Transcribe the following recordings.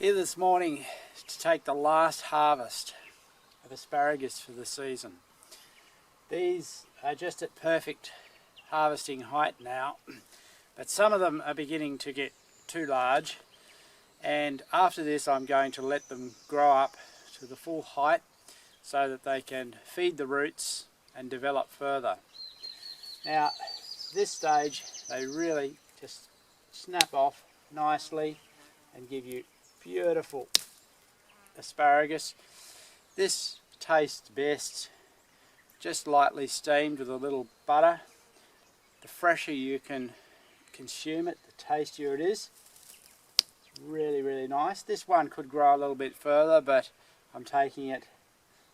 Here this morning to take the last harvest of asparagus for the season. These are just at perfect harvesting height now, but some of them are beginning to get too large, and after this I'm going to let them grow up to the full height so that they can feed the roots and develop further. Now this stage they really just snap off nicely and give you beautiful asparagus. This tastes best just lightly steamed with a little butter. The fresher you can consume it, the tastier it is. It's really nice. This one could grow a little bit further, but I'm taking it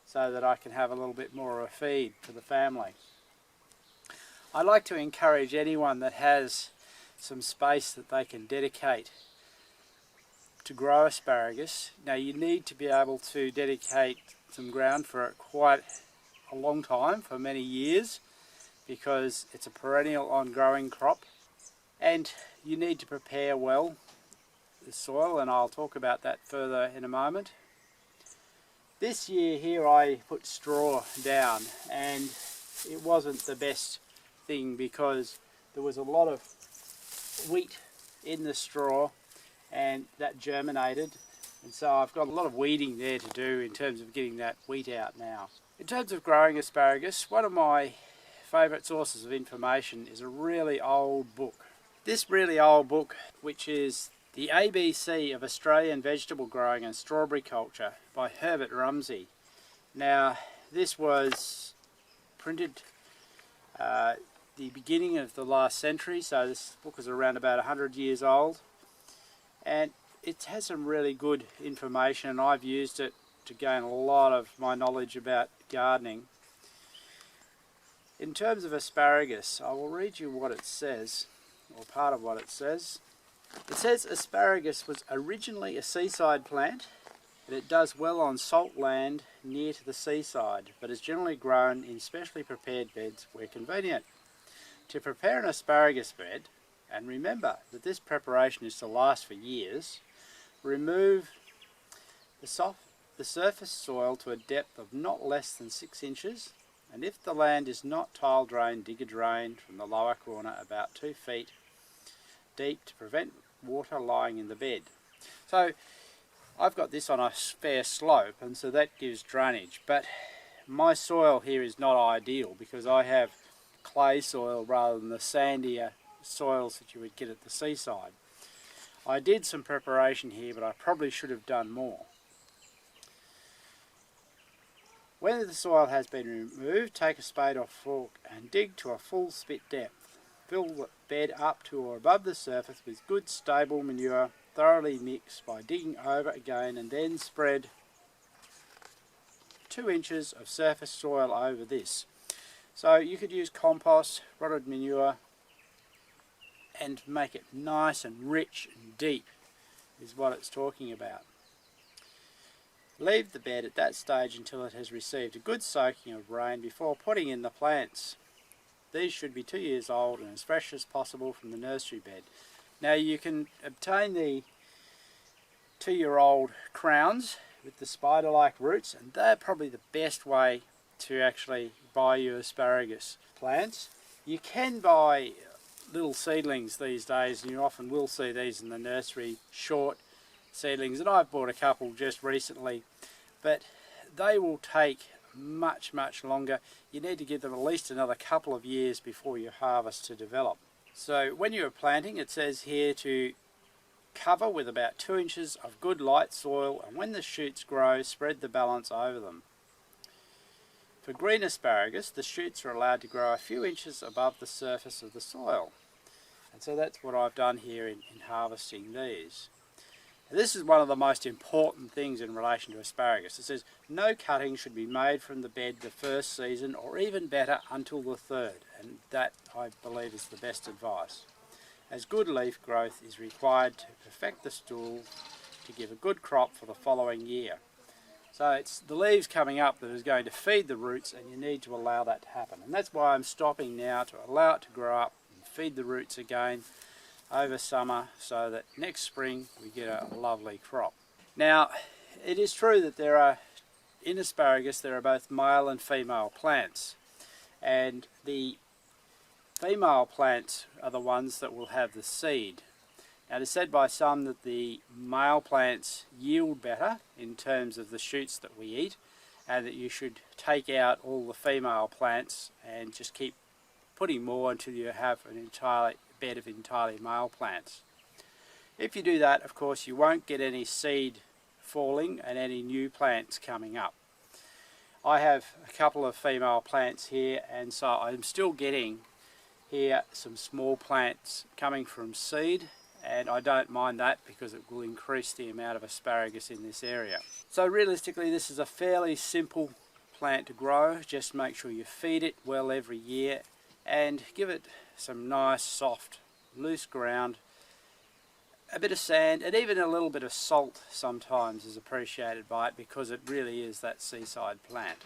so that I can have a little bit more of a feed for the family. I like to encourage anyone that has some space that they can dedicate to grow asparagus. Now you need to be able to dedicate some ground for it quite a long time, for many years, because it's a perennial on-growing crop, and you need to prepare well the soil, and I'll talk about that further in a moment. This year here I put straw down, and it wasn't the best thing because there was a lot of wheat in the straw and that germinated, and so I've got a lot of weeding there to do in terms of getting that wheat out now. In terms of growing asparagus, one of my favourite sources of information is a really old book. This really old book, which is The ABC of Australian Vegetable Growing and Strawberry Culture by Herbert Rumsey. Now this was printed the beginning of the last century, so this book is around about 100 years old. And it has some really good information, and I've used it to gain a lot of my knowledge about gardening. In terms of asparagus, I will read you what it says, or part of what it says. It says asparagus was originally a seaside plant, and it does well on salt land near to the seaside, but is generally grown in specially prepared beds where convenient. To prepare an asparagus bed, and remember that this preparation is to last for years, remove the surface soil to a depth of not less than 6 inches, and if the land is not tile drained, dig a drain from the lower corner about 2 feet deep to prevent water lying in the bed. So I've got this on a fair slope, and so that gives drainage, but my soil here is not ideal because I have clay soil rather than the sandier soils that you would get at the seaside. I did some preparation here, but I probably should have done more. When the soil has been removed, take a spade or fork and dig to a full spit depth. Fill the bed up to or above the surface with good stable manure, thoroughly mixed by digging over again, and then spread 2 inches of surface soil over this. So you could use compost, rotted manure, and make it nice and rich and deep is what it's talking about. Leave the bed at that stage until it has received a good soaking of rain before putting in the plants. These should be 2 years old and as fresh as possible from the nursery bed. Now you can obtain the 2-year-old crowns with the spider-like roots, and they're probably the best way to actually buy your asparagus plants. You can buy little seedlings these days, and you often will see these in the nursery, short seedlings, and I've bought a couple just recently, but they will take much longer. You need to give them at least another couple of years before you harvest to develop. So when you're planting, it says here to cover with about 2 inches of good light soil, and when the shoots grow, spread the balance over them. For green asparagus, the shoots are allowed to grow a few inches above the surface of the soil. And so that's what I've done here in harvesting these. And this is one of the most important things in relation to asparagus. It says no cutting should be made from the bed the first season, or even better until the third, and that I believe is the best advice, as good leaf growth is required to perfect the stool to give a good crop for the following year. So it's the leaves coming up that is going to feed the roots, and you need to allow that to happen. And that's why I'm stopping now, to allow it to grow up and feed the roots again over summer, so that next spring we get a lovely crop. Now, it is true that in asparagus there are both male and female plants, and the female plants are the ones that will have the seed. Now, it is said by some that the male plants yield better in terms of the shoots that we eat, and that you should take out all the female plants and just keep putting more until you have an entire bed of entirely male plants. If you do that, of course, you won't get any seed falling and any new plants coming up. I have a couple of female plants here, and so I'm still getting here some small plants coming from seed, and I don't mind that because it will increase the amount of asparagus in this area. So realistically, this is a fairly simple plant to grow. Just make sure you feed it well every year and give it some nice soft loose ground. A bit of sand and even a little bit of salt sometimes is appreciated by it, because it really is that seaside plant.